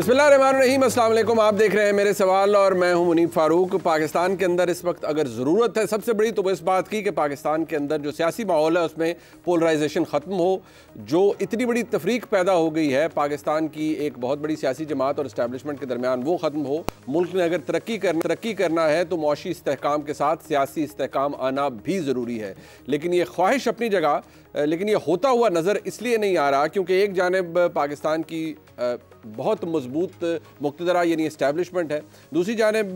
बिस्मिल्लाहिर्रहमानिर्रहीम, अस्सलाम वालेकुम। आप देख रहे हैं मेरे सवाल और मैं हूं मुनीब फारूक। पाकिस्तान के अंदर इस वक्त अगर ज़रूरत है सबसे बड़ी तो वो इस बात की कि पाकिस्तान के अंदर जो सियासी माहौल है उसमें पोलराइजेशन ख़त्म हो। जो इतनी बड़ी तफरीक पैदा हो गई है पाकिस्तान की एक बहुत बड़ी सियासी जमात और इस्टेबलिशमेंट के दरमियान, वो ख़त्म हो। मुल्क ने अगर तरक्की करना है तो मुआशी इस्तेहकाम के साथ सियासी इस्तेहकाम आना भी ज़रूरी है। लेकिन ये ख्वाहिश अपनी जगह, लेकिन ये होता हुआ नज़र इसलिए नहीं आ रहा क्योंकि एक जानिब पाकिस्तान की बहुत मजबूत मुक़्तदरा यानी इस्टेबलिशमेंट है, दूसरी जानिब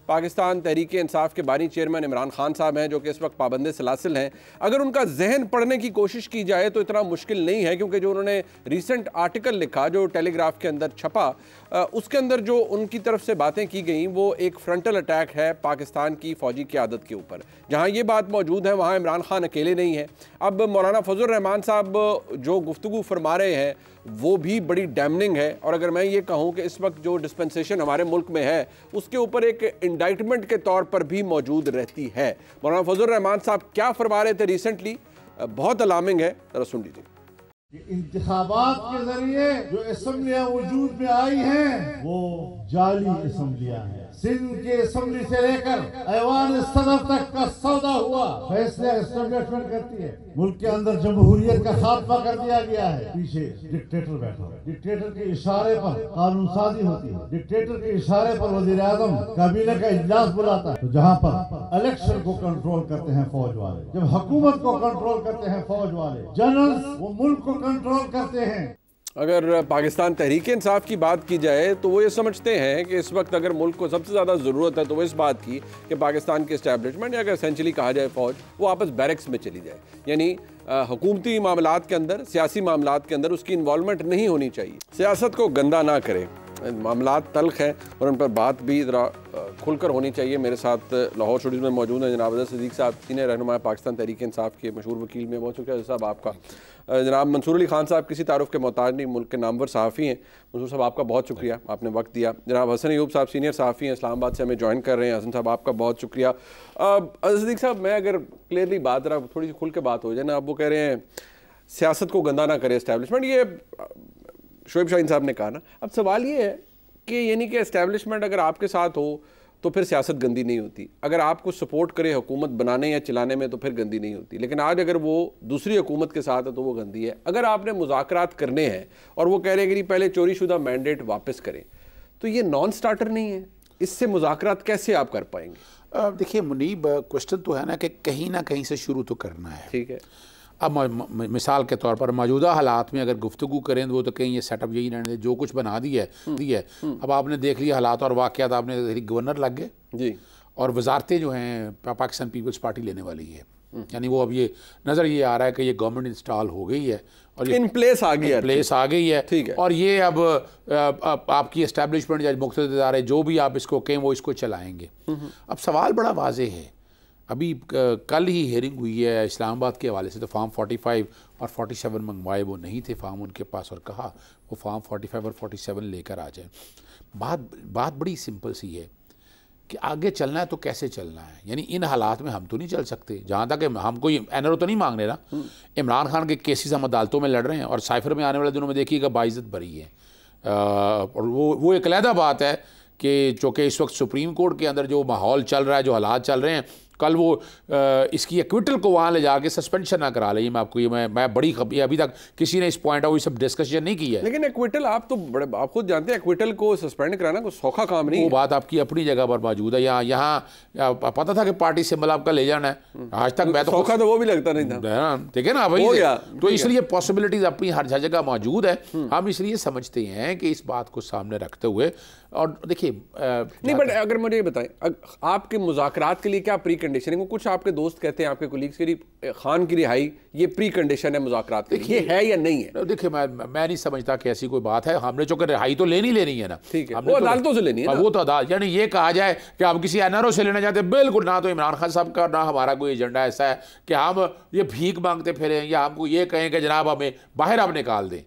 पाकिस्तान तहरीक इंसाफ के बानी चेयरमैन इमरान खान साहब हैं जो कि इस वक्त पाबंद सलासिल हैं। अगर उनका जहन पढ़ने की कोशिश की जाए तो इतना मुश्किल नहीं है, क्योंकि जो उन्होंने रिसेंट आर्टिकल लिखा जो टेलीग्राफ के अंदर छपा, उसके अंदर जो उनकी तरफ से बातें की गई वो एक फ्रंटल अटैक है पाकिस्तान की फ़ौजी क़यादत के ऊपर। जहाँ ये बात मौजूद है वहाँ इमरान खान अकेले नहीं है। अब मौलाना फजल रहमान साहब जो गुफ्तगू फरमा रहे हैं वो भी बड़ी डैमनिंग है। और अगर मैं ये कहूँ कि इस वक्त जो डिस्पेंसेशन हमारे मुल्क में है उसके ऊपर एक इंडाइटमेंट के तौर पर भी मौजूद रहती है। मौलाना फजल रहमान साहब क्या फरमा रहे थे रिसेंटली, बहुत अलार्मिंग है, जरा सुन लीजिए। इंतखाबात के जरिए जो असम्बलियाँ वजूद में आई हैं वो जाली असम्बलियाँ हैं। सिंध के असम्बली से लेकर ऐवान सदर तक का सौदा हुआ, फैसले एस्टेब्लिशमेंट करती है। मुल्क के अंदर जमहूरियत का खात्मा कर दिया गया है। पीछे डिक्टेटर बैठा है, डिक्टेटर के इशारे पर कानून साजी होती है, डिक्टेटर के इशारे पर वजीर आजम काबीना का इजलास बुलाता है। तो जहाँ पर इलेक्शन को कंट्रोल करते हैं फौज वाले, जब हुकूमत को कंट्रोल करते हैं फौज वाले, जनरल्स वो मुल्क को कंट्रोल करते हैं। अगर पाकिस्तान तहरीक इंसाफ की बात की जाए तो वो ये समझते हैं कि इस वक्त अगर मुल्क को सबसे ज़्यादा ज़रूरत है तो वो इस बात की कि पाकिस्तान की इस्टेबलिशमेंट या अगर एसेंशली कहा जाए फ़ौज वो आपस बैरक्स में चली जाए, यानी हुकूमती मामलात के अंदर, सियासी मामलात के अंदर उसकी इन्वॉल्वमेंट नहीं होनी चाहिए। सियासत को गंदा ना करें, मामलात तल्ख हैं और उन पर बात भी ज़रा खुलकर होनी चाहिए। मेरे साथ लाहौर स्टूडियो में मौजूद हैं जनाब सिद्दीक साहब, सीनियर रहनुमा पाकिस्तान तहरीक इंसाफ के मशहूर वकील में। बहुत शुक्रिया साहब आपका। जनाब मंसूर अली खान साहब किसी तारुफ के मोहताज नहीं, मुल्क के नामवर सहाफ़ी हैं। मंसूर साहब आपका बहुत शुक्रिया, आपने वक्त दिया। जनाब हसन अयूब साहब सीनियर सहाफ़ी हैं, इस्लामाबाद से हमें ज्वाइन कर रहे हैं। हसन साहब आपका बहुत शुक्रिया। सिद्दीक साहब, मैं अगर क्लियरली बात रहा थोड़ी सी खुल के बात हो जाए ना, आप वो कह रहे हैं सियासत को गंदा ना करे इस्टेबलिशमेंट, ये शोएब शाहीन साहब ने कहा ना। अब सवाल ये है कि यानी कि इस्टेबलिशमेंट अगर आपके साथ हो तो फिर सियासत गंदी नहीं होती, अगर आपको सपोर्ट करे हुकूमत बनाने या चलाने में तो फिर गंदी नहीं होती। लेकिन आज अगर वो दूसरी हुकूमत के साथ है तो वो गंदी है। अगर आपने मुज़ाकरात करने हैं और वो कह रहे हैं कि पहले चोरीशुदा मैंडेट वापस करें, तो ये नॉन स्टार्टर नहीं है, इससे मुज़ाकरात कैसे आप कर पाएंगे? देखिए मुनीब, क्वेश्चन तो है ना कि कहीं ना कहीं से शुरू तो करना है। ठीक है। अब मिसाल के तौर पर मौजूदा हालात में अगर गुफ्तगू करें तो वो तो कहीं ये सेटअप यही रहने जो कुछ बना दी है। अब आपने देख लिया हालात और वाक़यात, आपने गवर्नर लग गए जी, और वजारतें जो हैं पाकिस्तान पीपल्स पार्टी लेने वाली है। यानी वो अब ये नज़र ये आ रहा है कि ये गवर्नमेंट इंस्टॉल हो गई है और ये इन प्लेस आ गई है। ठीक है। और ये अब आपकी एस्टेब्लिशमेंट या मुख्तलिफ इदारे जो भी आप इसको कहें वो इसको चलाएँगे। अब सवाल बड़ा वाज़े है। अभी कल ही हियरिंग हुई है इस्लामाबाद के हवाले से, तो फार्म 45 और 47 मंगवाए, वो नहीं थे फार्म उनके पास, और कहा वो फार्म 45 और 47 लेकर आ जाए। बात बड़ी सिंपल सी है कि आगे चलना है तो कैसे चलना है। यानी इन हालात में हम तो नहीं चल सकते, जहाँ तक हम कोई एनआरओ तो नहीं मांग रहे ना। इमरान खान के केसेस हम अदालतों में लड़ रहे हैं और साइफर में आने वाले दिनों में देखिएगा बाइज्जत भरी है। और वो एक अलहदा बात है कि चूँकि इस वक्त सुप्रीम कोर्ट के अंदर जो माहौल चल रहा है, जो हालात चल रहे हैं, कल वो इसकी एक्विटल को वहाँ ले जाके सस्पेंशन ना करा ले। मैं आपको ये मैं बड़ी खबर, अभी तक किसी ने इस पॉइंट ऑफ व्यू सब डिस्कशन नहीं की है। लेकिन एक्विटल आप खुद जानते हैं एक्विटल को सस्पेंड कराना कोई सौखा काम नहीं। वो बात आपकी अपनी जगह पर मौजूद है। यहाँ पता था कि पार्टी सिंबल आपका ले जाना है, आज तक मैं तो सौखा तो वो भी लगता नहीं था। ठीक है ना भाई, तो इसलिए पॉसिबिलिटीज अपनी हर जगह मौजूद है। हम इसलिए समझते हैं कि इस बात को सामने रखते हुए, और देखिए नहीं, बट अगर मुझे ये बताएं आपके मुज़ाकरात के लिए क्या प्री कंडीशन है? कुछ आपके दोस्त कहते हैं, आपके कोलीग्स के लिए खान की रिहाई ये प्री कंडीशन है मुज़ाकरात के लिए, है या नहीं है? देखिए मैं नहीं समझता कि ऐसी कोई बात है। हमने चूंकि रिहाई तो लेनी है ना, ठीक है, वो अदालतों से लेनी है ना। वो तो अदालत, यानी ये कहा जाए कि हम किसी एनआरओ से लेना चाहते हैं, बिल्कुल ना। तो इमरान खान साहब का ना हमारा कोई एजेंडा ऐसा है कि हम ये भीख मांगते फिरें या हमको ये कहें कि जनाब हमें बाहर आप निकाल दें।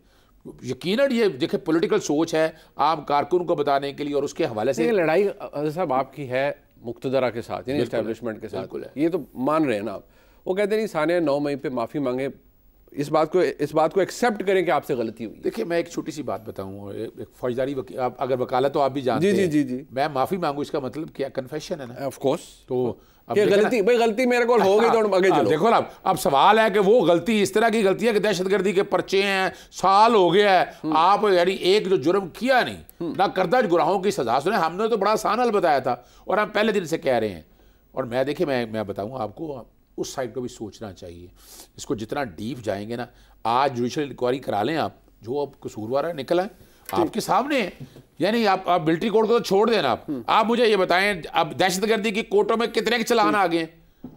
यकीनन ये देखिए पॉलिटिकल सोच है आम कारकुन को बताने के लिए, और उसके हवाले से लड़ाई साहब आपकी है मुक्तदरा के साथ, यानी एस्टेब्लिशमेंट के साथ, ये तो मान रहे हैं ना आप। वो कहते नहीं सानिया 9 मई पे माफ़ी मांगे इस बात को एक्सेप्ट करें कि आपसे गलती हुई। देखिए मैं एक छोटी सी बात बताऊं, एक फौजदारी आप अगर वकालत तो आप भी जानते हैं। जी। मैं माफी मांगू, इसका मतलब क्या कन्फेशन है ना, ऑफ कोर्स। तो गलती मेरे को हो गई तो आगे चलो। देखो ना, अब सवाल है कि वो गलती इस तरह की गलती है कि दहशतगर्दी के पर्चे हैं, साल हो गया है, आप यानी एक जो जुर्म किया नहीं ना करदा गुनाहों की सजा सुने, हमने तो बड़ा आसान हल बताया था और हम पहले दिन से कह रहे हैं। और मैं देखिए मैं बताऊं आपको, उस साइड को भी सोचना चाहिए। इसको जितना डीप जाएंगे ना, आज जुडिशल इंक्वायरी करा लें आप, जो अब कसूरवार है निकला है आपके सामने है। यानी आप मिलिट्री कोर्ट को तो छोड़ देना, आप मुझे ये बताएं अब दहशतगर्दी की कोर्टों में कितने के चलान आ गए,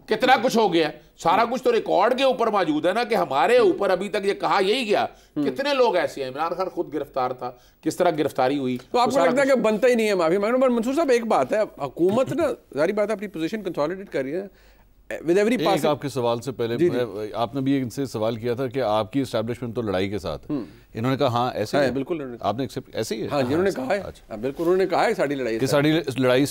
कितना कुछ हो गया, सारा कुछ तो रिकॉर्ड के ऊपर मौजूद है ना कि हमारे ऊपर अभी तक ये कहा यही गया। कितने लोग ऐसे हैं, इमरान खान खुद गिरफ्तार था, किस तरह गिरफ्तारी हुई। तो आपको लगता है कि बनता ही नहीं है माफी मांगना? पर मंसूर साहब एक बात है, हुकूमत ना जारी बात है अपनी पोजीशन कंसोलिडेट कर रही है विद एवरी पास। आपके सवाल से पहले आपने भी इनसे सवाल किया था कि आपकी एस्टैब्लिशमेंट तो लड़ाई के साथ, इन्होंने कहा हाँ ऐसे है, बिल्कुल आपने एक्सेप्ट ऐसे ही है। हाँ जिन्होंने कहा है, बिल्कुल उन्होंने कहा है साड़ी लड़ाई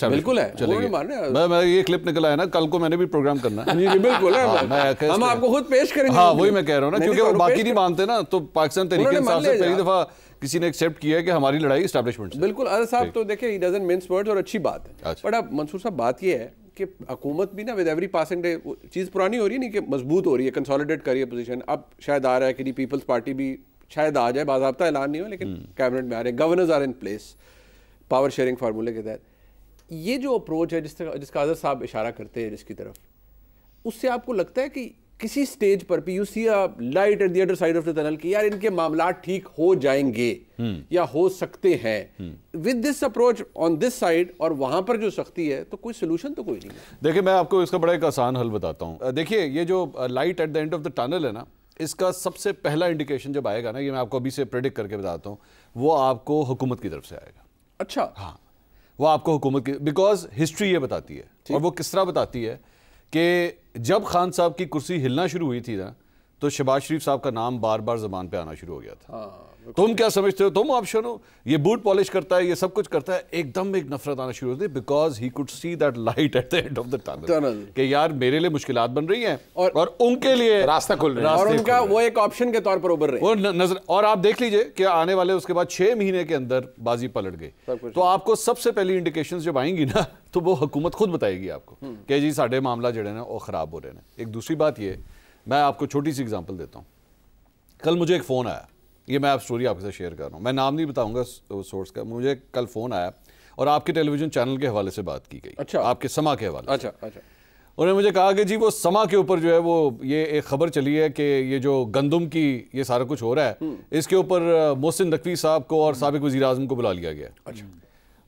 बिल्कुल है। चलेगी। मैं ये क्लिप निकला है ना, कल को मैंने भी प्रोग्राम करना है। जी बिल्कुल है, हम आपको खुद पेश करेंगे। हाँ वही मैं कह रहा हूँ ना, क्योंकि बाकी नहीं मानते ना, तो पाकिस्तान तरीके इंसाफ से पहली दफा किसी ने एक्सेप्ट किया है कि हमारी लड़ाई एस्टैब्लिशमेंट से। बिल्कुल। अरे साहब तो देखिए, ही डजंट मिन्स वर्ड्स और अच्छी बात है। बट अब मंसूर साहब बात ये है कि हुकूमत भी ना विद एवरी पासिंग डे चीज़ पुरानी हो रही है, नहीं कि मजबूत हो रही है, कंसोलिडेट कर रही है पोजीशन। अब शायद आ रहा है कि पीपल्स पार्टी भी शायद आ जाए, बाज़ाब्ता ऐलान नहीं हो लेकिन कैबिनेट में आ रहे हैं, governors are in place power sharing फार्मूले के तहत। ये जो अप्रोच है जिसका आज़र साहब इशारा करते हैं जिसकी तरफ, उससे आपको लगता है कि किसी स्टेज पर भी you see a light at the other side of the tunnel कि यार इनके मामला ठीक हो जाएंगे या हो सकते हैं with this approach on this side, और वहां पर जो सख्ती है तो कोई सोल्यूशन तो कोई नहीं है। देखिए मैं आपको इसका बड़ा एक आसान हल बताता हूँ। देखिए ये जो light at the end of the tunnel है ना, इसका सबसे पहला इंडिकेशन जब आएगा ना, ये मैं आपको अभी से प्रेडिक्ट करके बताता हूँ, वो आपको हुकूमत की तरफ से आएगा। अच्छा। हाँ वो आपको हुकूमत की, बिकॉज हिस्ट्री ये बताती है, और वो किस तरह बताती है कि जब खान साहब की कुर्सी हिलना शुरू हुई थी ना, तो शहबाज शरीफ साहब का नाम बार बार ज़बान पे आना शुरू हो गया था। तुम क्या समझते हो, तुम ऑप्शन हो, ये बूट पॉलिश करता है, ये सब कुछ करता है, एकदम एक नफरत आना शुरू होती है, because he could see that light at the end of the tunnel कि यार मेरे लिए मुश्किलात बन रही हैं और उनके लिए रास्ता खुल रहा है, और उनका वो एक ऑप्शन के तौर पर उभर रहे हैं वो नजर। और आप देख लीजिए कि आने वाले उसके बाद 6 महीने के अंदर बाजी पलट गई, तो आपको सबसे पहली इंडिकेशंस जब आएंगी ना, तो वो हुकूमत खुद बताएगी आपको कि जी साढ़े मामला जो है ना वो खराब हो रहे हैं। एक दूसरी बात ये, मैं आपको छोटी सी एग्जांपल देता हूँ। कल मुझे एक फ़ोन आया, ये मैं आप स्टोरी आपके साथ शेयर कर रहा हूँ, मैं नाम नहीं बताऊंगा सोर्स का। मुझे कल फ़ोन आया और आपके टेलीविज़न चैनल के हवाले से बात की गई। अच्छा। आपके समा के हवाले। अच्छा। उन्होंने मुझे कहा कि जी वो समा के ऊपर जो है वो ये एक खबर चली है कि ये जो गंदम की ये सारा कुछ हो रहा है, इसके ऊपर मोहसिन नकवी साहब को और साबिक वज़ीर आज़म को बुला लिया गया।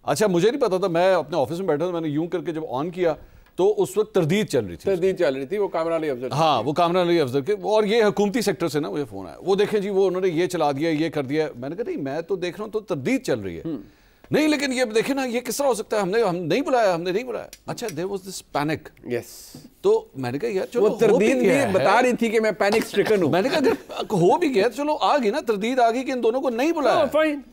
अच्छा मुझे नहीं पता था, मैं अपने ऑफिस में बैठा था, मैंने यूं करके जब ऑन किया तो उस वक्त तरदीद चल रही थी, वो कामरान अली अफजल। हाँ वो कामरान अली अफजल के, और ये हुकूमती सेक्टर से ना मुझे फ़ोन आया, वो देखें जी वो उन्होंने ये चला दिया, ये कर दिया। मैंने कहा नहीं, मैं तो देख रहा हूँ तो तरदीद चल रही है। नहीं लेकिन ये देखे ना, ये किस तरह हो सकता है, हम नहीं बुलाया। अच्छा there was this panic. Yes. तो मैंने कहा यार चलो, तरदीद भी बता रही थी कि मैं पैनिक स्ट्रिकन हूं। मैंने कहा अगर हो भी गया चलो आ गई ना तरदीद, आ गई कि इन दोनों को नहीं बुलाया, फाइन।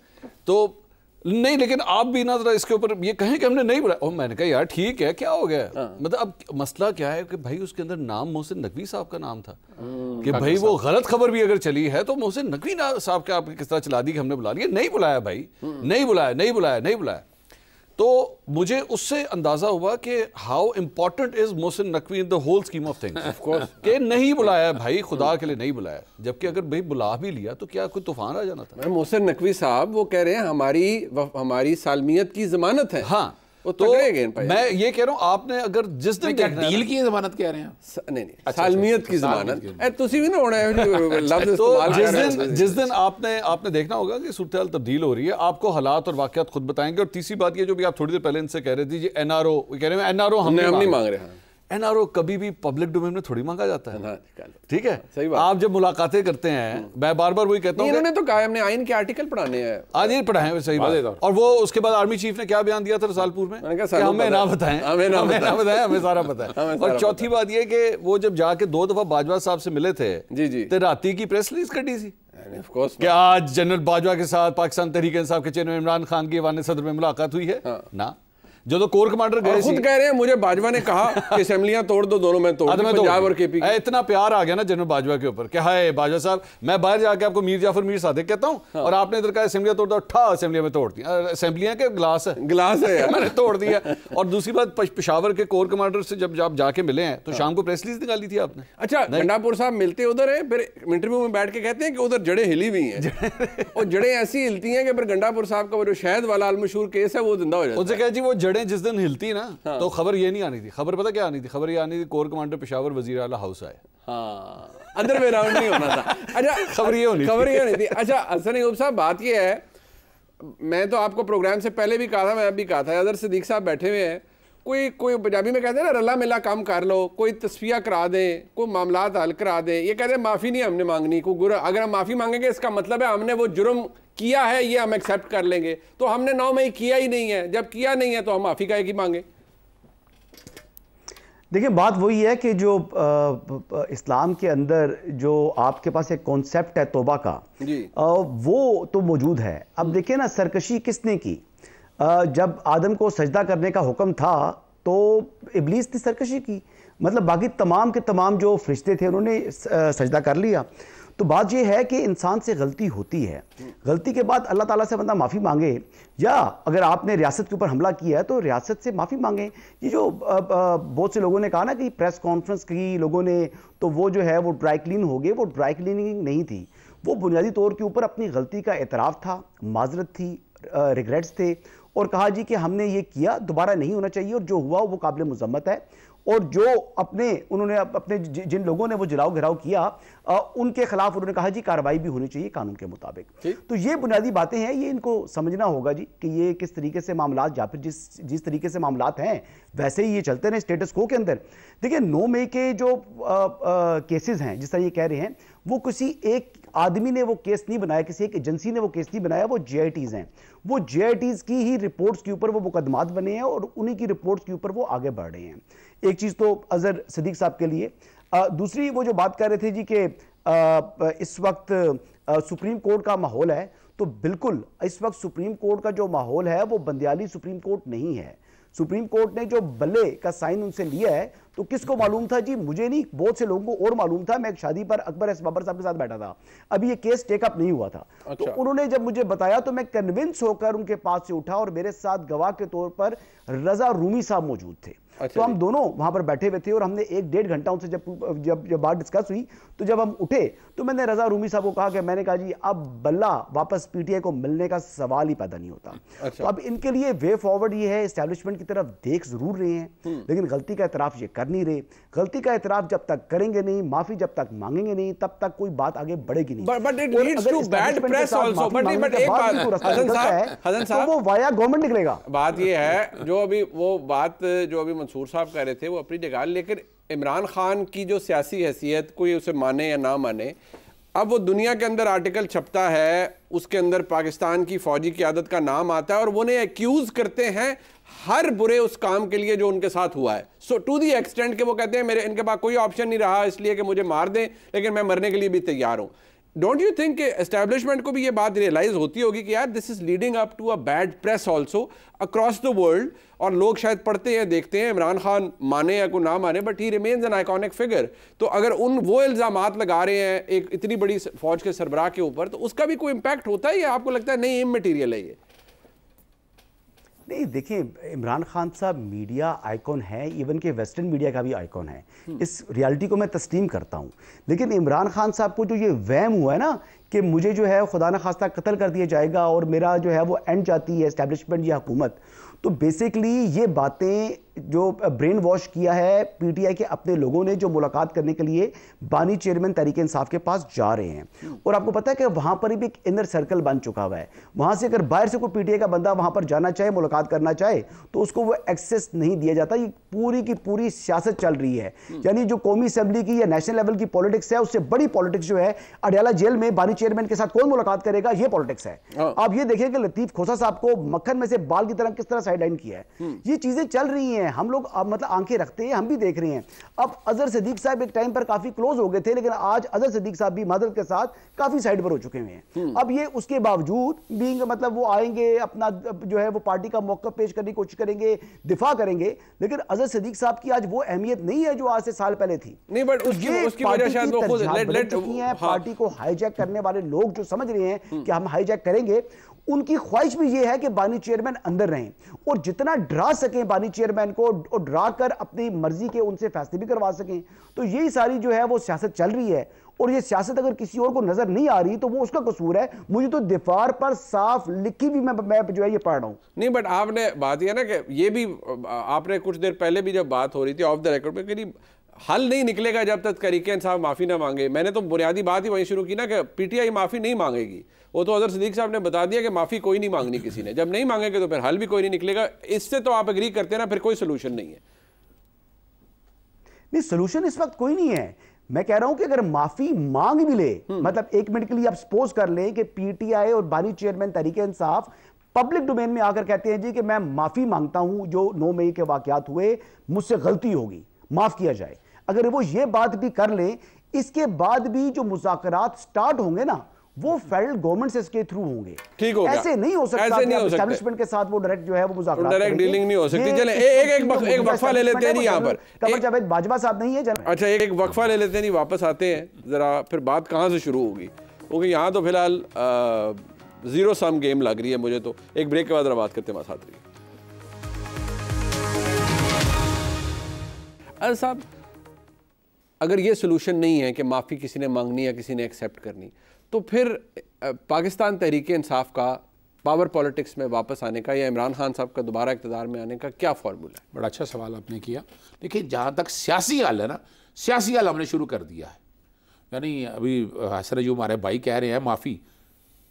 तो नहीं लेकिन आप भी ना जरा इसके ऊपर ये कहें कि हमने नहीं बुलाया। और मैंने कहा यार ठीक है, क्या हो गया? मतलब अब मसला क्या है कि भाई उसके अंदर नाम मोहसिन नकवी साहब का नाम था, कि भाई वो गलत खबर भी अगर चली है तो मोहसिन नकवी साहब के आपने किस तरह चला दी कि हमने बुला लिया। नहीं बुलाया भाई, नहीं बुलाया। तो मुझे उससे अंदाजा हुआ कि how important is Mohsin Naqvi in the whole scheme of things. Of course कि नहीं बुलाया भाई, खुदा के लिए नहीं बुलाया। जबकि अगर भाई बुला भी लिया तो क्या कोई तूफान आ जाना था? मोहसिन नकवी साहब वो कह रहे हैं हमारी सालमियत की जमानत है। हाँ तो मैं ये कह रहा हूँ, आपने अगर जिस दिन डील की जमानत कह रहे हैं, नहीं सालमियत की जमानत, तुसी भी ना होना है तो जिस दिन आपने देखना होगा कि सूरत हाल तब्दील हो रही है, आपको हालात और वाकयात खुद बताएंगे। और तीसरी बात ये जो भी आप थोड़ी देर पहले इनसे कह रहे थे जी एनआरओ, कह रहे हैं एनआरओ हम नहीं मांग रहे हैं। एनआरओ कभी भी पब्लिक डोमेन में थोड़ी मांगा जाता है, ठीक है? सही बात। आप जब मुलाकातें करते हैं, मैं बार बार वही कहता हूँ, इन्होंने तो कहा हमने आइन के आर्टिकल पढ़ाने हैं, आज ये पढ़ाए, सही बात। और वो उसके बाद आर्मी चीफ ने क्या बयान दिया था रसालपुर में, हमें ना बताएं, हमें सारा पता है। और चौथी बात ये कि वो जब जाके 2 दफा बाजवा साहब से मिले थे जी तो राती की प्रेस रिलीज कर दी थी कि आज जनरल बाजवा के साथ पाकिस्तान तहरीक इंसाफ के चेयरमैन इमरान खान की वाने सदर में मुलाकात हुई है ना। जो तो कोर कमांडर गए खुद कह रहे हैं मुझे बाजवा ने कहा कि असेंबलियां तोड़ दो, दोनों में तोड़ दो, पंजाब और केपी। इतना प्यार आ गया ना जनरल बाजवा के ऊपर कि हाय बाजवा साहब, मैं बाहर जाके आपको मीर जाफर मीर सादिक कहता हूं और आपने इधर का असेंबलियां तोड़ दो, असेंबलियां में तोड़ दिया। असेंबलियां के गिलास है मैंने तोड़ दिया। और दूसरी बात, पेशावर के कोर कमांडर से जब आप जाके मिले हैं तो शाम को प्रेस रिलीज निकाली थी आपने। अच्छा, गंडापुर साहब मिलते उधर है, फिर इंटरव्यू में बैठ के कहते हैं कि उधर जड़ें हिली हुई हैं और जड़ें ऐसी हिलती हैं कि फिर गंडापुर साहब का वो जो शहद वाला अलमशहूर केस है वो जिंदा हो जाता है। उनसे कहा जी वो जड़ें जिस दिन हिलती ना तो खबर ये नहीं आनी थी। खबर पता क्या आनी थी? खबर ये आनी थी कोर कमांडर पेशावर वजीर आला हाउस आए। हाँ, अंदर में राउंड नहीं होना था। अच्छा, खबर ये होनी थी। अच्छा हसन अयूब साहब, बात ये है, मैं तो आपको प्रोग्राम से पहले भी कहा था, मैं अब भी कहा था, अदर सिद्दीक साहब बैठे हुए हैं, कोई पंजाबी में कहते हैं ना रला मिला काम कर लो, कोई तस्फिया करा दें, कोई मामलात हल करा दें। ये कहते हैं माफ़ी नहीं हमने मांगनी, अगर हम माफ़ी मांगेंगे इसका मतलब है हमने वो जुर्म किया है, ये हम एक्सेप्ट कर लेंगे। तो हमने 9 मई किया ही नहीं है, जब किया नहीं है तो हम माफ़ी काहे की मांगे? देखिए बात वही है कि जो इस्लाम के अंदर जो आपके पास एक कॉन्सेप्ट है तौबा का जी, वो तो मौजूद है। अब देखिए ना, सरकशी किसने की? जब आदम को सजदा करने का हुक्म था तो इब्लीस ने सरकशी की, मतलब बाकी तमाम के तमाम जो फरिश्ते थे उन्होंने सजदा कर लिया। तो बात यह है कि इंसान से गलती होती है, गलती के बाद अल्लाह ताला से बंदा माफ़ी मांगे, या अगर आपने रियासत के ऊपर हमला किया है तो रियासत से माफ़ी मांगे। ये जो बहुत से लोगों ने कहा ना कि प्रेस कॉन्फ्रेंस की लोगों ने, तो वो जो है वो ड्राई क्लीन हो गए, वो ड्राई क्लीनिंग नहीं थी, वो बुनियादी तौर के ऊपर अपनी गलती का एतराफ़ था, माजरत थी, रिग्रेट्स थे, और कहा जी कि हमने ये किया, दोबारा नहीं होना चाहिए, और जो हुआ वो काबिल मुज़म्मत है। और जो उन्होंने अपने जिन लोगों ने वो जलाओ घिराव किया उनके खिलाफ उन्होंने कहा जी कार्रवाई भी होनी चाहिए कानून के मुताबिक। तो ये बुनियादी बातें हैं, ये इनको समझना होगा जी कि ये किस तरीके से मामलात, या फिर जिस तरीके से मामलात हैं वैसे ही ये चलते रहे स्टेटस को के अंदर। देखिए 9 मई के जो केसेस हैं, जिस तरह ये कह रहे हैं, वो किसी एक आदमी ने वो केस नहीं बनाया, किसी एक एजेंसी ने वो केस नहीं बनाया, वो JITs हैं। वो JITs की ही रिपोर्ट्स के ऊपर वो मुकदमात बने हैं और उन्हीं की रिपोर्ट्स के ऊपर वो आगे बढ़ रहे हैं। एक चीज़ तो अजहर सिद्दीक साहब के लिए। दूसरी वो जो बात कर रहे थे जी कि इस वक्त सुप्रीम कोर्ट का माहौल है, तो बिल्कुल इस वक्त सुप्रीम कोर्ट का जो माहौल है वो बंदियाली सुप्रीम कोर्ट नहीं है। सुप्रीम कोर्ट ने जो बल्ले का साइन उनसे लिया है, तो किसको मालूम था जी? मुझे नहीं, बहुत से लोगों को और मालूम था। मैं एक शादी पर अकबर एस बाबर साहब के साथ बैठा था, अभी ये केस टेकअप नहीं हुआ था। अच्छा। तो उन्होंने जब मुझे बताया तो मैं कन्विंस होकर उनके पास से उठा और मेरे साथ गवाह के तौर पर रजा रूमी साहब मौजूद थे। तो हम दोनों वहां पर बैठे हुए थे और हमने 1-1.5 घंटा उनसे जब बात डिस्कस हुई, तो जब हम उठे तो मैंने रजा रूमी साहब को कहा कि मैंने कहा जी अब बल्ला वापस PTI को मिलने का सवाल ही पैदा नहीं होता। अच्छा। तो अब इनके लिए वे फॉरवर्ड ये है, एस्टैब्लिशमेंट की तरफ देख जरूर रहे हैं लेकिन गलती का एतराफ ये कर नहीं रहे। गलती का एतराफ जब तक करेंगे नहीं, माफी जब तक मांगेंगे नहीं, तब तक कोई बात आगे बढ़ेगी नहीं। But it leads to bad press also. But एक बात हसन साहब, वो वाया गवर्नमेंट निकलेगा। बात ये है जो अभी मंसूर साहब कह रहे थे वो अपनी जगह, लेकिन इमरान खान की जो सियासी हैसियत, कोई उसे माने या ना माने, अब वो दुनिया के अंदर आर्टिकल छपता है, उसके अंदर पाकिस्तान की फौजी क़यादत का नाम आता है और वो उन्हें एक्यूज करते हैं हर बुरे उस काम के लिए जो उनके साथ हुआ है। सो टू दी एक्सटेंट के वो कहते हैं इनके पास कोई ऑप्शन नहीं रहा इसलिए कि मुझे मार दें, लेकिन मैं मरने के लिए भी तैयार हूं। डोंट यू थिंक कि एस्टैब्लिशमेंट को भी ये बात रियलाइज होती होगी कि यार this is leading up to a bad press also across the world, और लोग शायद पढ़ते हैं, देखते हैं, इमरान खान माने या को ना माने, but he remains an iconic figure. तो अगर वो इल्जामात लगा रहे हैं एक इतनी बड़ी फौज के सरबराह के ऊपर, तो उसका भी कोई इम्पैक्ट होता है या आपको लगता है नहीं इमैटेरियल है ये? नहीं, देखिए इमरान खान साहब मीडिया आइकॉन है, इवन के वेस्टर्न मीडिया का भी आइकॉन है, इस रियलिटी को मैं तस्लीम करता हूं। लेकिन इमरान खान साहब को जो ये वहम हुआ है ना कि मुझे जो है खुदा न खास्ता कत्ल कर दिया जाएगा और मेरा जो है वो एंड जाती है एस्टैब्लिशमेंट या हुकूमत, तो बेसिकली ये बातें जो ब्रेन वॉश किया है PTI के अपने लोगों ने, जो मुलाकात करने के लिए बानी चेयरमैन तहरीक इंसाफ के पास जा रहे हैं। और आपको पता है कि वहां पर भी एक इनर सर्कल बन चुका हुआ है। वहां से अगर बाहर से कोई PTI का बंदा वहां पर जाना चाहे, मुलाकात करना चाहे, तो उसको वो एक्सेस नहीं दिया जाता। ये पूरी की पूरी सियासत चल रही है, यानी जो कौमी असेंबली की या नेशनल लेवल की पॉलिटिक्स है, उससे बड़ी पॉलिटिक्स जो है अडयाला जेल में बानी चेयरमैन के साथ कौन मुलाकात करेगा, ये पॉलिटिक्स है। आप ये देखिए कि लतीफ खोसा साहब को मक्खन में से बाल की तरह किस तरह साइडलाइन किया है। ये चीजें चल रही हैं, हम लोग मतलब आंखें रखते हैं, हम भी देख रहे हैं। अब अजहर सिद्दीक साहब एक टाइम पर काफी क्लोज हो गए थे, लेकिन आज अजहर सिद्दीक साहब भी मादरत के साथ काफी साइड पर हो चुके हुए हैं। अब ये उसके बावजूद बीइंग मतलब वो आएंगे, अपना जो है वो पार्टी का मौका पेश करने की कोशिश करेंगे, दिफा करेंगे, लेकिन अजहर सिद्दीक साहब की आज वो अहमियत नहीं है जो आज से साल पहले थी। नहीं, बट उसकी वजह शायद वो खुद पार्टी को हाईजैक करने वाले लोग जो समझ रहे हैं कि हम हाईजैक करेंगे, उनकी ख्वाहिश भी यह है कि बानी चेयरमैन अंदर रहें और जितना डरा सकें बानी चेयरमैन को, और डरा कर अपनी मर्जी के उनसे फैसले भी करवा सकें। तो यही सारी जो है वो सियासत चल रही है, और ये सियासत अगर किसी और को नजर नहीं आ रही तो वो उसका कसूर है। मुझे तो दीवार पर साफ लिखी भी मैं जो है ये पढ़ रहा हूं। नहीं, बट आपने बात यह ना कि ये भी आपने कुछ देर पहले भी जब बात हो रही थी ऑफ द रिकॉर्ड पे, करीब हल नहीं निकलेगा जब तक तहरीक इंसाफ माफ़ी ना मांगे। मैंने तो बुनियादी बात ही वहीं शुरू की ना कि पीटीआई माफ़ी नहीं मांगेगी। वो तो अजहर सिद्दीक साहब ने बता दिया कि माफ़ी कोई नहीं मांगनी किसी ने। जब नहीं मांगेंगे तो फिर हल भी कोई नहीं निकलेगा। इससे तो आप एग्री करते हैं ना, फिर कोई सोल्यूशन नहीं है। नहीं, सोल्यूशन इस वक्त कोई नहीं है। मैं कह रहा हूं कि अगर माफी मांग भी ले, मतलब एक मिनट के लिए आप सपोज कर लें कि पीटीआई और बानी chairman Tehreek Insaf public domain में आकर कहते हैं जी कि मैं माफी मांगता हूं, जो 9 मई के वाकयात हुए मुझसे गलती होगी, माफ किया जाए। अगर वो ये बात भी कर लें, इसके बाद भी जो मुज़ाकरात स्टार्ट होंगे ना, वो फेडरल गवर्नमेंट से इसके थ्रू होंगे। ठीक हो गया। ऐसे नहीं हो सकता कि एस्टैब्लिशमेंट के साथ वो डायरेक्ट जो है वो मुज़ाकरात डायरेक्ट डीलिंग नहीं हो सकती। चले एक वक्फा ले लेते हैं जी यहाँ पर। कमर जावेद बाजवा साहब नहीं है। अच्छा, एक वक्फा ले लेते हैं जी, वापस आते हैं जरा, फिर बात कहाँ से शुरू होगी, क्योंकि यहाँ तो फिलहाल जीरो सम गेम लग रही है मुझे तो। एक ब्रेक के बाद बात करते हैं साथ रहिए। अरे साहब, अगर ये सोल्यूशन नहीं है कि माफ़ी किसी ने मांगनी या किसी ने एक्सेप्ट करनी, तो फिर पाकिस्तान तहरीक इंसाफ का पावर पॉलिटिक्स में वापस आने का या इमरान खान साहब का दोबारा इक़्तिदार में आने का क्या फॉर्मूला है? बड़ा अच्छा सवाल आपने किया। देखिए, जहाँ तक सियासी हल है ना, सियासी हल हमने शुरू कर दिया है। यानी अभी हसन अयूब हमारे भाई कह रहे हैं माफ़ी,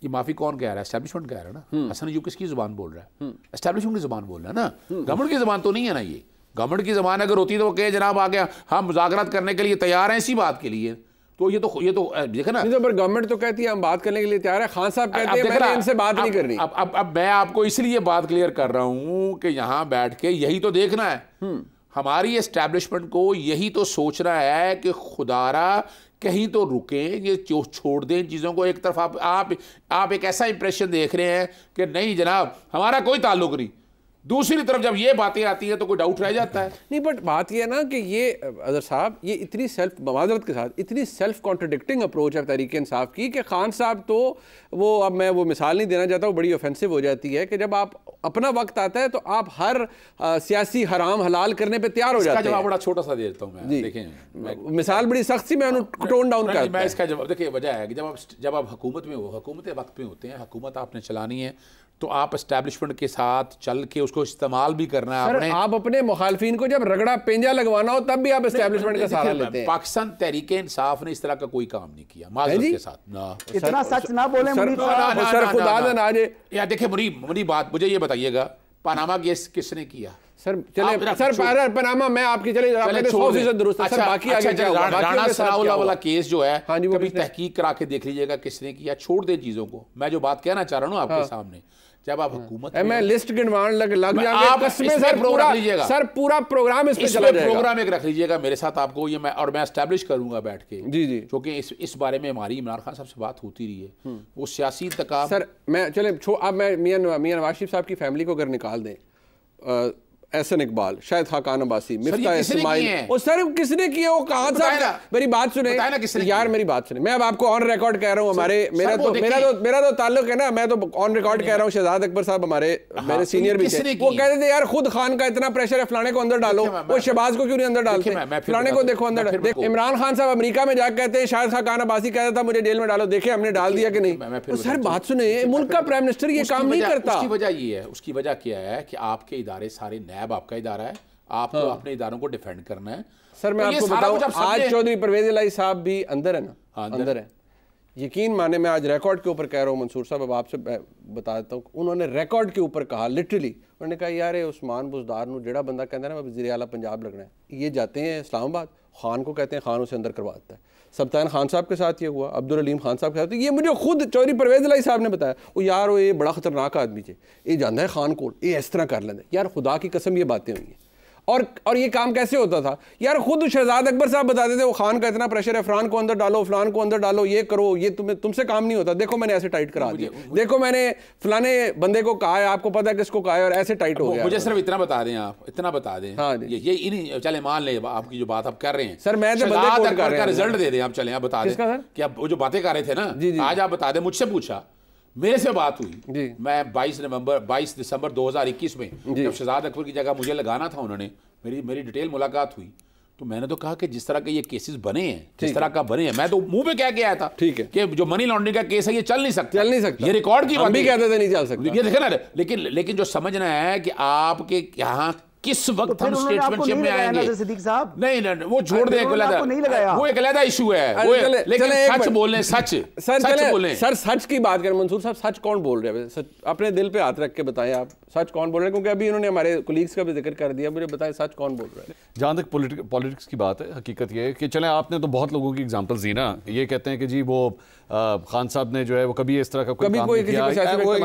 ये माफ़ी कौन कह रहा है? एस्टैब्लिशमेंट कह रहा है ना। हसन अयूब किसकी ज़ुबान बोल रहा है? एस्टैब्लिशमेंट की ज़ुबान बोल रहा है ना। गवर्नमेंट की ज़ुबान तो नहीं है ना। ये गवर्नमेंट की ज़बान अगर होती तो वो कहे जनाब आ गया, हम मुज़ाकरात करने के लिए तैयार हैं इसी बात के लिए। तो ये तो देखे ना, पर गवर्नमेंट तो कहती है हम बात करने के लिए तैयार है। खान साहब कहते हैं मैंने इनसे बात नहीं करनी। अब मैं आपको इसलिए बात क्लियर कर रहा हूं कि यहाँ बैठ के यही तो देखना है, हमारी एस्टैब्लिशमेंट को यही तो सोचना है कि खुदारा कहीं तो रुकें, ये छोड़ दें चीज़ों को एक तरफ। आप एक ऐसा इंप्रेशन देख रहे हैं कि नहीं जनाब हमारा कोई ताल्लुक नहीं, दूसरी तरफ जब ये बातें आती हैं तो कोई डाउट रह जाता है। नहीं, बट बात ये है ना कि ये अजहर साहब, ये इतनी सेल्फ माजरत के साथ इतनी सेल्फ कॉन्ट्रडिक्टिंग अप्रोच है तहरीक इंसाफ की कि खान साहब तो वो, अब मैं वो मिसाल नहीं देना चाहता, वो बड़ी ऑफेंसिव हो जाती है कि जब आप अपना वक्त आता है तो आप हर सियासी हराम हलाल करने पर तैयार हो जाते हैं। जवाब बड़ा छोटा सा दे देता हूँ मैं। देखें, मिसाल बड़ी सख्त सी, मैं उन्हें टोन डाउन कर, मैं इसका जवाब देखिए, वजह है कि जब आप हुकूमत में हो, हुकूमत वक्त में होते हैं, हुकूमत आपने चलानी है, तो आप एस्टैब्लिशमेंट के साथ चल के उसको इस्तेमाल भी करना है। सर, आप अपने मुखालफिन को जब रगड़ा पेंजा लगवाना हो तब भी आप एस्टैब्लिशमेंट का सहारा लेते हैं। पाकिस्तान तहरीक इंसाफ ने इस तरह का कोई काम नहीं किया माजरत के साथ ना। इतना सच ना बोले मुनीब साहब। सर खुदा ना आज या देखिए मुनीब बात मुझे ये बताइएगा, पनामा केस किसने किया? सर चले सर पनामा में आपकी चले 100% दुरुस्त है। सर बाकी आगे क्या हुआ? राणा सनाउल्लाह वाला केस जो है, हाँ जी, कभी तहकीक करा के देख लीजिएगा किसने किया। छोड़ दे चीजों को। मैं जो बात कहना चाह रहा हूँ आपके सामने, जब आप हुकूमत मैं लिस्ट गिनवान लग जाएंगे सर, प्रोग्राम लीजिएगा, सर पूरा प्रोग्राम इस पे चला जाएगा। प्रोग्राम एक रख लीजिएगा मेरे साथ आपको, ये मैं एस्टैब्लिश करूंगा बैठ के। जी जी, क्योंकि इस बारे में हमारी इमरान खान साहब से बात होती रही है। वो सियासी तकाब। सर मैं चले अब मैं मियां नवाज शरीफ साहब की फैमिली को अगर निकाल दें, एहसन इकबाल, शाहिद खान अब्बासी, मिफ्ता इस्माइल, और सर किसने किया? वो कहाँ था? मेरी बात सुने यार, मेरी बात सुने। मैं अब आपको ऑन रिकॉर्ड कह रहा हूँ, हमारे मेरा तो ताल्लुक है ना, मैं तो ऑन रिकॉर्ड कह रहा हूँ। शहजाद अकबर साहब हमारे मेरे सीनियर भी थे, वो कहते थे यार खुद खान का इतना प्रेशर है, फलाने को अंदर डालो। वो शहबाज को क्यों नहीं अंदर डालते? फलाने को देखो अंदर। इमरान खान साहब अमेरिका में जाकर कहते हैं शाहिद खान अब्बासी कहता था मुझे जेल में डालो, देखे हमने डाल दिया कि नहीं? सर बात सुने, मुल्क का प्राइम मिनिस्टर ये काम नहीं करता। उसकी वजह ये है, उसकी वजह क्या है कि आपके इदारे सारे, नैब आपका इदारा है, आपको अपने इदारों को डिफेंड करना है। सर मैं आपको बताऊं, आज चौधरी परवेज इलाही साहब भी अंदर है ना। हाँ, अंदर है। यकीन माने, मैं आज रिकॉर्ड के ऊपर कह रहा हूँ मंसूर साहब, अब आपसे बता देता हूँ, उन्होंने रिकॉर्ड के ऊपर कहा, लिटरली उन्होंने कहा यार उस्मान बुज़दार नूं जेड़ा बंदा कहता है ना वज़ीर आला पंजाब लगना है, ये जाते हैं इस्लामाबाद, खान को कहते हैं, खान उसे अंदर करवाता है। सब्तान खान साहब के साथ ये हुआ, अब्दुल अलीम खान साहब के साथ, ये मुझे खुद चौधरी परवेज़ इलाही साहब ने बताया। वो यार वो ये बड़ा ख़तरनाक आदमी है, ये जानता है खान को, ये इस तरह कर लेंगे। यार खुदा की कसम ये बातें हुई हैं। और ये काम कैसे होता था यार, खुद शहजाद अकबर साहब बताते थे वो खान का इतना प्रेशर है, फलान को अंदर डालो, फलान को अंदर डालो, ये करो, ये तुमसे काम नहीं होता। देखो मैंने ऐसे टाइट करा दिया, देखो मैंने फलाने बंदे को कहा है, आपको पता है किसको कहा है, और ऐसे टाइट हो गया। मुझे सिर्फ इतना बता दें, आप इतना बता दें, हाँ ये इन्हीं, चले मान ले आपकी जो बात आप कर रहे हैं सर, मैं का रिजल्ट दे दें आप, चले आप बता दें कि आप वो जो बातें कर रहे थे ना, आज आप बता दें। मुझसे पूछा, मेरे से बात हुई, मैं 22 दिसंबर 2021 में जब शहजाद अकबर की जगह मुझे लगाना था, उन्होंने मेरी डिटेल मुलाकात हुई, तो मैंने तो कहा कि जिस तरह के ये केसेस बने हैं, जिस तरह का बने हैं, मैं तो मुंह पे कह के आया था, ठीक है, कि जो मनी लॉन्ड्रिंग का केस है ये चल नहीं सकता, ये रिकॉर्ड की बात भी कहते थे नहीं चल सकता। ये देखे ना, लेकिन जो समझना है कि आपके यहाँ किस वक्त हम स्टेटमेंटशिप में आएंगे, सिद्दीक साहब नहीं वो छोड़ दे, वो एक अलग इशू है, लेकिन सच बोलने, सच बोलने। सर सच की बात करें मंसूर साहब, सच कौन बोल रहे हैं? अपने दिल पे हाथ रख के बताएं आप, सच कौन बोल रहे हैं? क्योंकि अभी इन्होंने हमारे कोलीग्स का भी जिक्र कर दिया, मुझे बताएं सच कौन बोल रहा है। जहाँ तक पॉलिटिक्स की बात है, हकीकत ये है कि चलें, आपने तो बहुत लोगों की एग्जांपल्स दी ना, ये कहते हैं कि जी वो खान साहब ने जो है वो कभी इस तरह का कोई काम नहीं किया,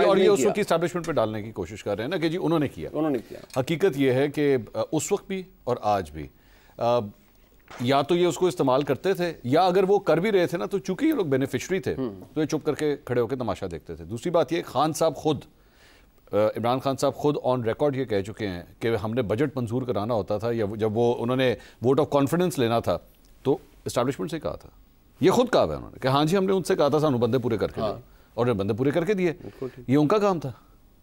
और ये उस वक्त की एस्टैब्लिशमेंट पे डालने की कोशिश कर रहे हैं ना कि जी उन्होंने किया। हकीकत ये है कि उस वक्त भी और आज भी या तो ये उसको इस्तेमाल करते थे, या अगर वो कर भी रहे थे ना, तो चूंकि ये लोग बेनिफिशरी थे तो ये चुप करके खड़े होकर तमाशा देखते थे। दूसरी बात ये, खान साहब खुद, इमरान खान साहब खुद ऑन रिकॉर्ड ये कह चुके हैं कि हमने बजट मंजूर कराना होता था, या जब वो उन्होंने वोट ऑफ कॉन्फिडेंस लेना था तो इस्टेब्लिशमेंट से कहा था, ये खुद कहा है उन्होंने कि हाँ जी हमने उनसे कहा था सानू बंदे पूरे करके दिए, और उन्होंने बंदे पूरे करके दिए। ये उनका काम था,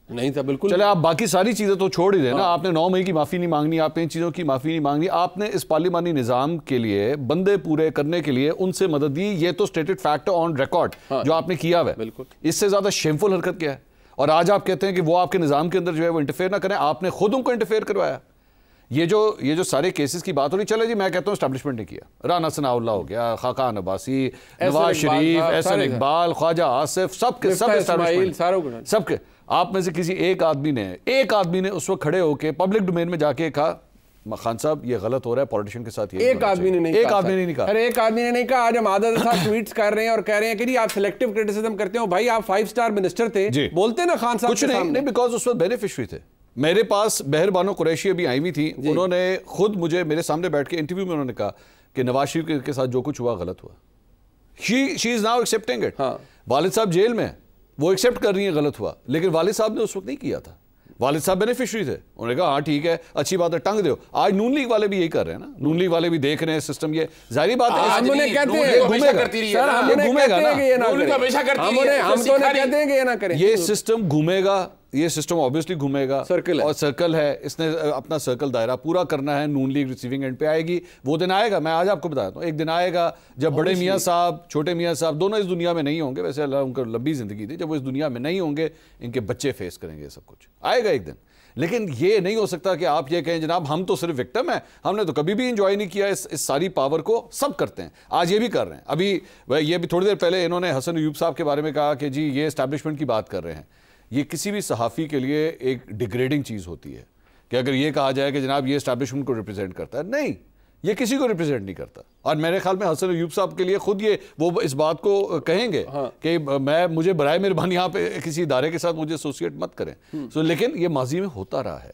नहीं था बिल्कुल। चले आप बाकी सारी चीज़ें तो छोड़ ही दें ना, आपने 9 मई की माफ़ी नहीं मांगनी, आपने इन चीज़ों की माफ़ी नहीं मांगनी, आपने इस पार्लिमानी निज़ाम के लिए बंदे पूरे करने के लिए उनसे मदद दी, ये तो स्टेटेड फैक्ट ऑन रिकॉर्ड जो आपने किया हुआ है। बिल्कुल, इससे ज़्यादा शेमफुल हरकत क्या है? और आज आप कहते हैं कि वो आपके निज़ाम के अंदर जो है वो इंटरफेयर ना करें, आपने खुद उनको इंटरफेयर करवाया। ये जो सारे केसेस की बात हो रही, चले जी मैं कहता हूँ एस्टैब्लिशमेंट ने किया, राना सनाउल्लाह हो गया, खाकान अब्बासी, नवाज शरीफ, एहसन इकबाल, ख्वाजा आसिफ, सबके आप में से किसी एक आदमी ने उस वक्त खड़े होकर पब्लिक डोमेन में जाके कहा खान साहब ये गलत हो रहा है पॉलिटिशियन के साथ? एक आदमी ने नहीं कहा। अरे एक आदमी ने नहीं कहा। आज हम आदत साहब ट्वीट्स कर रहे हैं और कह रहे हैं कि जी आप सिलेक्टिव क्रिटिसिज्म करते हो। भाई आप 5 स्टार मिनिस्टर थे, बोलते ना खान साहब कुछ नहीं, बिकॉज उस वक्त बेनिफिशरी थे। मेरे पास बहर बानो कुरैशी अभी आई हुई थी, उन्होंने खुद मुझे मेरे सामने बैठ के इंटरव्यू में उन्होंने कहा कि नवाज शरीफ के साथ जो कुछ हुआ गलत हुआ। She is now accepting it. वालिद साहब जेल में, वो एक्सेप्ट कर रही है गलत हुआ, लेकिन वालिद साहब ने उस वक्त नहीं किया था। वालिद साहब बेनिफिशरी थे, उन्होंने कहा हाँ ठीक है, अच्छी बात है, टंग दो। आज नून लीग वाले भी यही कर रहे हैं ना, नून लीग वाले भी देख रहे हैं सिस्टम, ये जाहिर बात है हम उन्हें कहते हैं ये सिस्टम घूमेगा, ये सिस्टम ऑब्वियसली घूमेगा, सर्कल और सर्कल है, इसने अपना सर्कल दायरा पूरा करना है। नून लीग रिसीविंग एंड पे आएगी, वो दिन आएगा, मैं आज आपको बताता हूँ, एक दिन आएगा जब बड़े मियाँ साहब, छोटे मियाँ साहब दोनों इस दुनिया में नहीं होंगे, वैसे अल्लाह उनको लंबी जिंदगी दी, जब वो इस दुनिया में नहीं होंगे, इनके बच्चे फेस करेंगे, सब कुछ आएगा एक दिन। लेकिन ये नहीं हो सकता कि आप ये कहें जनाब हम तो सिर्फ विक्टिम है, हमने तो कभी भी इंजॉय नहीं किया इस सारी पावर को। सब करते हैं, आज ये भी कर रहे हैं। अभी ये भी थोड़ी देर पहले इन्होंने हसन अयूब साहब के बारे में कहा कि जी ये एस्टैब्लिशमेंट की बात कर रहे हैं। ये किसी भी सहाफ़ी के लिए एक डिग्रेडिंग चीज़ होती है कि अगर ये कहा जाए कि जनाब ये एस्टैब्लिशमेंट को रिप्रेजेंट करता है, नहीं, ये किसी को रिप्रेजेंट नहीं करता। और मेरे ख्याल में हसन अयूब साहब के लिए खुद ये वो इस बात को कहेंगे कि मुझे बराए मेहरबानी यहाँ पे किसी इदारे के साथ मुझे एसोसिएट मत करें। सो लेकिन ये माजी में होता रहा है,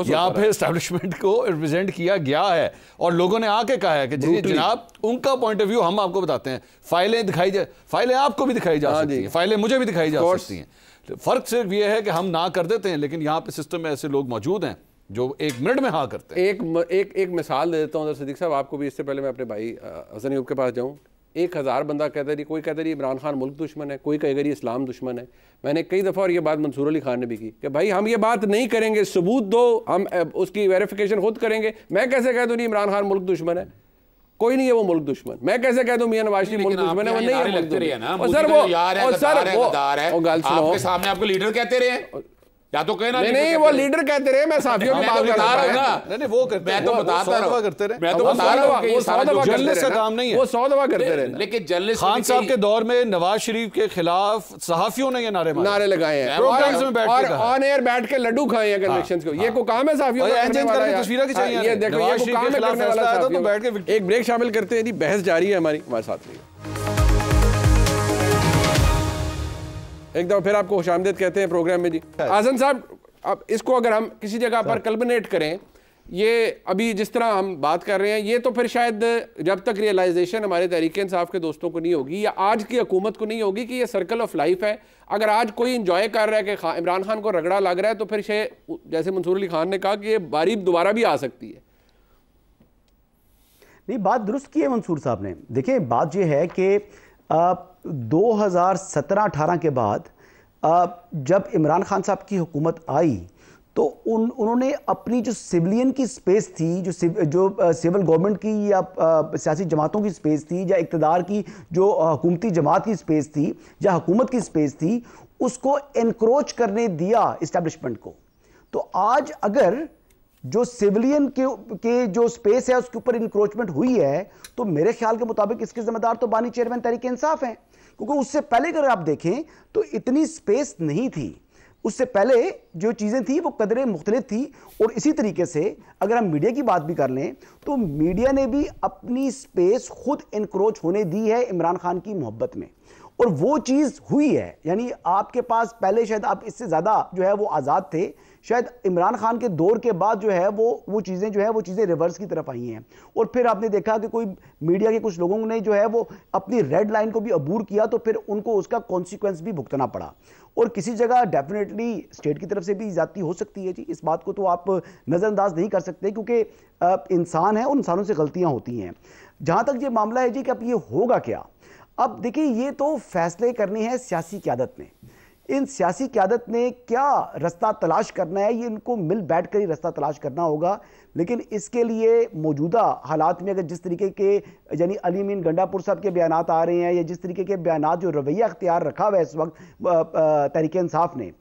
यहाँ पे एस्टैब्लिशमेंट को रिप्रेजेंट किया गया है, और लोगों ने आके कहा है कि जी जनाब उनका पॉइंट ऑफ व्यू हम आपको बताते हैं। फाइलें दिखाई जा, फाइलें आपको भी दिखाई जा सकती हैं, फाइलें मुझे भी दिखाई जा सकती हैं। फर्क सिर्फ ये है कि हम ना कर देते हैं, लेकिन यहाँ पे सिस्टम में ऐसे लोग मौजूद हैं जो 1 मिनट में हाँ करते हैं। एक मिसाल दे देता हूँ सिद्दीक साहब आपको भी, इससे पहले मैं अपने भाई हसन अयूब के पास जाऊँ। 1000 बंदा कहता है, कोई कहता है इमरान खान मुल्क दुश्मन है, कोई कहेगा ये इस्लाम दुश्मन है। मैंने कई दफ़ा और ये बात मंसूर अली खान ने भी की कि भाई हम ये बात नहीं करेंगे, सबूत दो, हम उसकी वेरिफिकेशन खुद करेंगे। मैं कैसे कह दूँ नहीं इमरान खान मुल्क दुश्मन है, कोई नहीं है वो मुल्क दुश्मन। मैं कैसे कह दूं मियां नवाज शरीफ मुल्क दुश्मन है, वो नहीं है मुल्क दुश्मन। और सर वो यार है, गद्दार है, वो गाल सुनो, आपके सामने आपको लीडर कहते रहे हैं, या तो कहना नहीं वो लीडर कहते रहे, मैं साथियों की बात बता रहा हूं नहीं नहीं वो करते, मैं तो बताता रहा करते रहे, मैं तो बता रहा हूं कि ये सारा जर्नलिस्ट का काम नहीं है, वो 100 दफा करते रहे। लेकिन जर्नलिस्ट खान साहब के दौर में नवाज शरीफ के खिलाफ सहाफियों ने ये नारे लगाए हैं, प्रोग्राम्स में बैठ के, ऑन एयर बैठ के लड्डू खाए हैं कन्वेक्शंस को। ये को काम है सहाफियों का करने वाला है। तस्वीरें की चाहिए, ये देखो ये को काम है करने वाला है। तो बैठ के एक ब्रेक शामिल करते हैं जी, बहस जारी है हमारी, हमारे साथ रहिए। एक दफा फिर आपको खुशामदीद कहते हैं प्रोग्राम में जी। आज़म साहब, अब इसको अगर हम किसी जगह पर कल्पनेट करें, ये अभी जिस तरह हम बात कर रहे हैं, ये तो फिर शायद जब तक रियलाइजेशन हमारे तहरीक इंसाफ के दोस्तों को नहीं होगी या आज की हुकूमत को नहीं होगी कि ये सर्कल ऑफ लाइफ है। अगर आज कोई इंजॉय कर रहा है कि इमरान खान को रगड़ा लग रहा है, तो फिर जैसे मंसूर अली खान ने कहा कि ये बारी दोबारा भी आ सकती है। नहीं, बात दुरुस्त की है मंसूर साहब ने। देखिए, बात यह है कि 2017-18 के बाद जब इमरान खान साहब की हुकूमत आई तो उन्होंने अपनी जो सिविलियन की स्पेस थी, जो सिविल गवर्नमेंट की या सियासी जमातों की स्पेस थी, या इक़्तिदार की जो हुकूमती जमात की स्पेस थी या हुकूमत की स्पेस थी, उसको एनक्रोच करने दिया इस्टेब्लिशमेंट को। तो आज अगर जो सिविलियन के जो स्पेस है उसके ऊपर इंक्रोचमेंट हुई है, तो मेरे ख्याल के मुताबिक इसके जिम्मेदार तो बानी चेयरमैन तहरीक इंसाफ हैं, क्योंकि उससे पहले अगर आप देखें तो इतनी स्पेस नहीं थी। उससे पहले जो चीज़ें थी वो कदरें मुख्तलिफ थी। और इसी तरीके से अगर हम मीडिया की बात भी कर लें तो मीडिया ने भी अपनी स्पेस खुद इनक्रोच होने दी है इमरान खान की मोहब्बत में, और वो चीज़ हुई है। यानी आपके पास पहले शायद आप इससे ज़्यादा जो है वो आज़ाद थे, शायद इमरान खान के दौर के बाद जो है वो चीज़ें जो है वो चीज़ें रिवर्स की तरफ आई हैं। और फिर आपने देखा कि कोई मीडिया के कुछ लोगों ने जो है वो अपनी रेड लाइन को भी अबूर किया, तो फिर उनको उसका कॉन्सिक्वेंस भी भुगतना पड़ा। और किसी जगह डेफिनेटली स्टेट की तरफ से भी ज्यादती हो सकती है जी, इस बात को तो आप नज़रअंदाज नहीं कर सकते, क्योंकि इंसान है और इंसानों से गलतियां होती हैं। जहां तक ये मामला है जी कि अब ये होगा क्या, अब देखिए ये तो फैसले करने हैं सियासी क़यादत ने। इन सियासी क़यादत ने क्या रास्ता तलाश करना है, ये इनको मिल बैठ कर ही रास्ता तलाश करना होगा। लेकिन इसके लिए मौजूदा हालात में अगर जिस तरीके के यानी अली मीन गंडापुर साहब के बयानात आ रहे हैं, या जिस तरीके के बयानात जो रवैया अख्तियार रखा हुआ है इस वक्त तहरीक इंसाफ ने,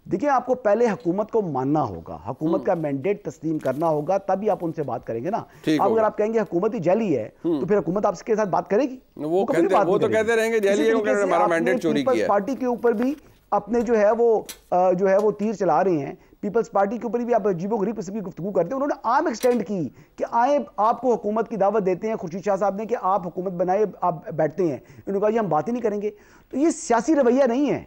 देखिए आपको पहले हुकूमत को मानना होगा, हुकूमत का मैंडेट तस्लीम करना होगा, तभी आप उनसे बात करेंगे ना। अब अगर आप कहेंगे हुकूमत ही जैली है, तो फिर हुकूमत आपके साथ बात करेगी? वो तो कहते रहेंगे जैली है, हमारा मैंडेट चोरी किया है। पार्टी के ऊपर भी अपने जो है वो तीर चला रहे हैं। पीपल्स पार्टी के ऊपर भी आप अजीबोगरीब किस्म की गुफ्तगू करते हैं। उन्होंने आम एक्सटेंड की कि आए आपको हुकूमत की दावत देते हैं खुर्शीद शाह साहब ने कि आप हुकूमत बनाए, आप बैठते हैं। इन्होंने कहा जी हम बात ही नहीं करेंगे। तो ये सियासी रवैया नहीं है।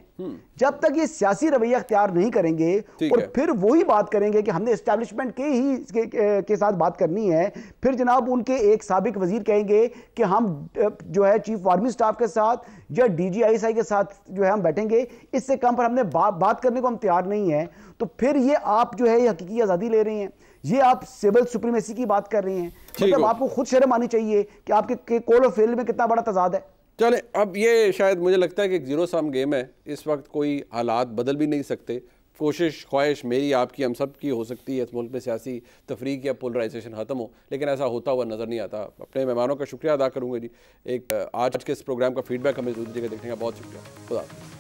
जब तक ये सियासी रवैया अख्तियार नहीं करेंगे और फिर वही बात करेंगे कि हमने एस्टैब्लिशमेंट के साथ बात करनी है, फिर जनाब उनके एक साबिक वजीर कहेंगे कि हम जो है चीफ आर्मी स्टाफ के साथ या DGISI के साथ जो है हम बैठेंगे, इससे कम पर हमने बात करने को हम तैयार नहीं है। तो फिर ये आप जो है हकीकी आज़ादी ले रहे हैं, ये आप सिविल सुप्रीमेसी की बात कर रहे हैं। मतलब आपको खुद शर्म आनी चाहिए कि आपके कॉल ऑफ फेल में कितना बड़ा तजाद है। चले, अब ये शायद मुझे लगता है कि एक जीरो सम गेम है। इस वक्त कोई हालात बदल भी नहीं सकते। कोशिश ख्वाहिश मेरी आपकी हम सब की हो सकती है इस मुल्क में सियासी तफरीक या पोलराइजेशन ख़त्म हो, लेकिन ऐसा होता हुआ नज़र नहीं आता। अपने मेहमानों का शुक्रिया अदा करूँगा जी। एक आज के इस प्रोग्राम का फीडबैक हमें जरूर देखने का बहुत शुक्रिया। खुदा हाफ़िज़।